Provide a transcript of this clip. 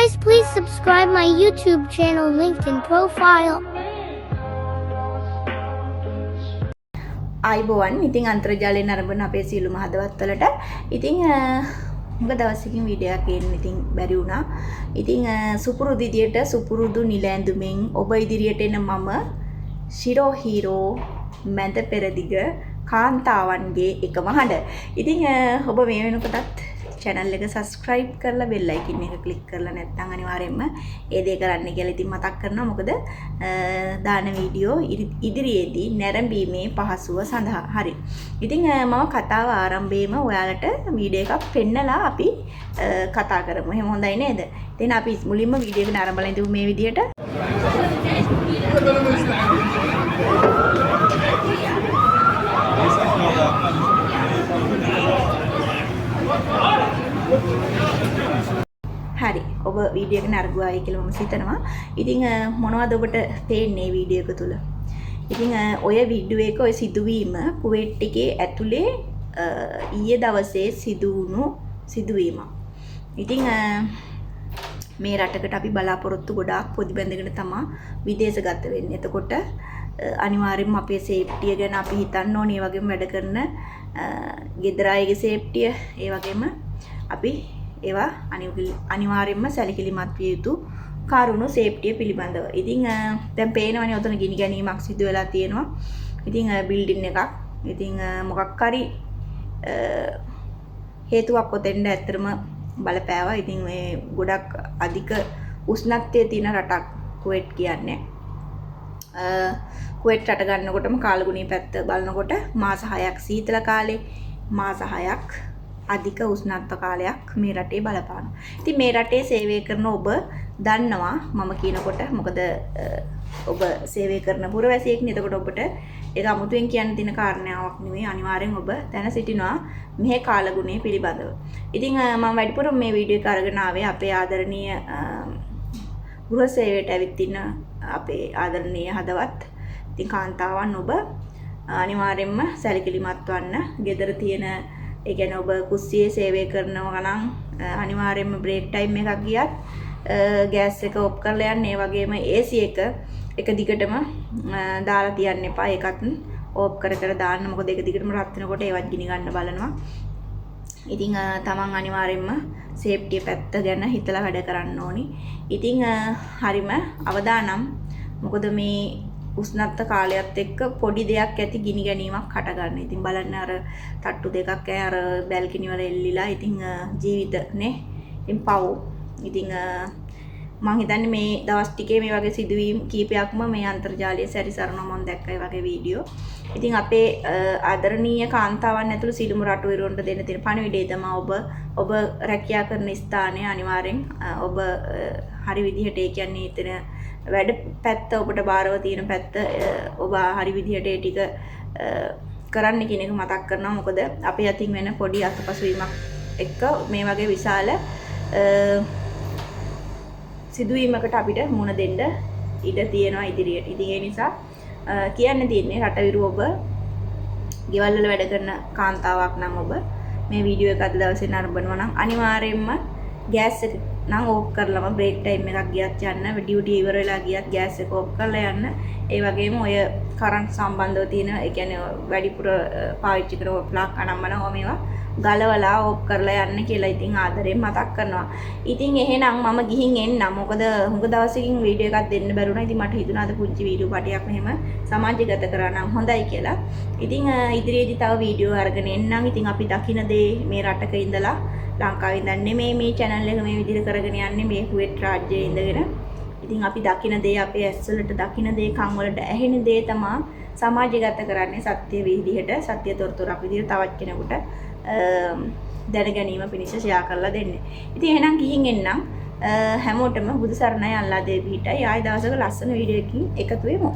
Guys, please subscribe my YouTube channel linked in profile. ආයිබෝවන් ඉතින් අන්තර්ජාලයෙන් අරඹන අපේ සියලුම හදවත්වලට ඉතින් හුඟ දවසකින් වීඩියෝ එකක් එන්න ඉතින් බැරි වුණා. ඉතින් සුපුරුදු විදියට සුපුරුදු නිලැඳුමින් ඔබ ඉදිරියට එන මම ශිරෝ හීරෝ මැද පෙරදිග කාන්තාවන්ගේ එකම හඬ. ඉතින් ඔබ මේ වෙනකොටත් channel එක subscribe කරලා bell icon එක click කරලා නැත්නම් අනිවාර්යයෙන්ම ඒ දේ කරන්න කියලා ඉතින් මතක් කරනවා. මොකද දාන වීඩියෝ ඉදිරියේදී නැරඹීමේ පහසුව සඳහා. හරි. ඉතින් මම කතාව ආරම්භයේම ඔයාලට වීඩියෝ එකක් පෙන්නලා අපි කතා කරමු. එහෙම හොඳයි නේද? ඉතින් අපි මුලින්ම වීඩියෝ එක ආරම්භලා ඉඳමු මේ විදියට. හරි ඔබ වීඩියෝ එක නරඹුවායි කියලා මම හිතනවා. ඉතින් මොනවද ඔබට පේන්නේ වීඩියෝ එක තුල? ඉතින් ඔය වීඩියෝ එක ඔය සිදුවීම කුවේට් එකේ ඇතුලේ ඊයේ දවසේ සිදු වුණු සිදුවීමක්. ඉතින් මේ රටකට අපි බලාපොරොත්තු ගොඩාක් පොඩි බැඳගෙන තමයි විදේශගත වෙන්නේ. එතකොට අනිවාර්යයෙන්ම අපේ සේෆ්ටිය ගැන අපි හිතන්න ඕනේ. ඒ වගේම වැඩ කරන ගෙදර අයගේ සේෆ්ටිය, ඒ වගේම අපි ඒවා අනිවාර්යයෙන්ම සැලකිලිමත් විය යුතු කරුණු සේෆ්ටිය පිළිබඳව. ඉතින් දැන් පේනවනේ උතන ගිනි ගැනීමක් සිදු වෙලා තියෙනවා. ඉතින් බිල්ඩින් එකක්. ඉතින් මොකක් හරි හේතුවක් ඔතෙන්ද ඇත්තටම බලපෑවා. ඉතින් මේ ගොඩක් අධික උෂ්ණත්වයේ තියෙන රටක් කුවේට් කියන්නේ. කුවේට් රට ගන්නකොටම කාලගුණී පැත්ත බලනකොට මාස 6ක් සීතල කාලේ, මාස 6ක් අධික උෂ්ණත්ව කාලයක් මේ රටේ බලපානවා. ඉතින් මේ රටේ සේවය කරන ඔබ දන්නවා මම කියනකොට. මොකද ඔබ සේවය කරන පුරවැසියෙක්නේ. එතකොට ඔබට ඒක අමුතුවෙන් කියන්න තියෙන කාරණාවක් නෙවෙයි. අනිවාර්යෙන් ඔබ දැන සිටිනවා මෙහි කාලගුණය පිළිබඳව. ඉතින් මම වැඩිපුර මේ වීඩියෝ එක අරගෙන ආවේ අපේ ආදරණීය ගෘහ සේවයට ඇවිත් ඉන්න අපේ ආදරණීය හදවත් ඉතින් කාන්තාවන් ඔබ අනිවාර්යෙන්ම සැලකිලිමත් වන්න. ගෙදර තියෙන ඒ කියන්නේ ඔබ කුස්සියේ සේවය කරනවා නම් අනිවාර්යයෙන්ම බ්‍රේක් ටයිම් එකක් ගියත් ගෑස් එක ඔෆ් කරලා යන්න. ඒ වගේම AC එක දිගටම දාලා තියන්න එපා. ඒකත් ඔෆ් කර දාන්න. මොකද ඒක දිගටම රත් වෙනකොට ඒවත් ගිනි ගන්න බලනවා. ඉතින් තමන් අනිවාර්යයෙන්ම සේෆ්ටි පැත්ත ගැන හිතලා වැඩ කරන්න ඕනි. ඉතින් හරිම අවදානම්. මොකද මේ උෂ්ණත්ව කාලයත් එක්ක පොඩි දෙයක් ඇති ගිනි ගැනීමක් හට ගන්න. ඉතින් බලන්න අර තට්ටු දෙකක් අර බැල්කනි වල එල්ලිලා ඉතින් ජීවිත නේ. ඉතින් පව්. ඉතින් මම හිතන්නේ මේ දවස් ටිකේ මේ වගේ සිදුවීම් කීපයක්ම මේ අන්තර්ජාලයේ සැරිසරනවා මම දැක්කා වගේ වීඩියෝ. ඉතින් අපේ ආදරණීය කාන්තාවන් ඇතුළු සිළුමු රටවරුන්ට දෙන්න තියෙන පණිවිඩය තමයි ඔබ රැකියා කරන ස්ථානයේ අනිවාර්යෙන් ඔබ හරි විදිහට ඒ කියන්නේ එතන වැඩ පැත්ත ඔබට බාරව තියෙන පැත්ත ඔබ හරි විදිහට ඒ ටික කරන්න කියන එක මතක් කරනවා. මොකද අපේ අතින් වෙන පොඩි අතපසුවීමක් එක්ක මේ වගේ විශාල සිදුවීමකට අපිට මුහුණ දෙන්න ඉඩ තියෙනවා ඉදිරියට. ඉතින් ඒ නිසා කියන්න තියෙන්නේ රටවිරු ඔබ ගෙවල් වල වැඩ කරන කාන්තාවක් නම් ඔබ මේ වීඩියෝ එක අද දවසේ නරඹනවා නම් අනිවාර්යයෙන්ම ගෑස් එක නම් ඕෆ් කරලාම බ්‍රේක් ටයිම් එකක් ගියත් යන්න, ඩියුටි ඉවර වෙලා ගියත් ගෑස් එක ඕෆ් කරලා යන්න. ඒ වගේම ඔය කරන්ට් සම්බන්ධව තියෙන ඒ කියන්නේ වැඩිපුර පාවිච්චි කරන ප්ලග් අනම්මනවා මේවා ගලවලා ඕෆ් කරලා යන්න කියලා ඉතින් ආදරෙන් මතක් කරනවා. ඉතින් එහෙනම් මම ගිහින් එන්නම්. මොකද හුඟ දවසකින් වීඩියෝ එකක් දෙන්න බැරුණා. ඉතින් මට හිතුණා අද පුංචි වීඩියෝ පටියක් මෙහෙම සමාජගත කරා නම් හොඳයි කියලා. ඉතින් ඉදිරියේදී තව වීඩියෝ අරගෙන එන්නම්. ඉතින් අපි දකින දේ මේ රටක ඉඳලා ලංකාවේ ඉඳන් නෙමෙයි මේ channel එක මේ විදිහට කරගෙන යන්නේ මේ කුවේට් රාජ්‍යයේ ඉඳගෙන. ඉතින් අපි දකින දේ අපේ ඇස් වලට දකින දේ කන් වලට ඇහෙන දේ තමයි සමාජගත කරන්නේ සත්‍ය විදිහට සත්‍ය තොරතුරක් විදිහට තවත් කෙනෙකුට දැන ගැනීම පිණිස ෂෙයා කරලා දෙන්නේ. ඉතින් එහෙනම් ගිහින් එන්නම්. හැමෝටම බුදු සරණයි අල්ලා දෙවි පිටයි. ආයෙ දවසක ලස්සන වීඩියෝ එකකින් එකතු වෙමු.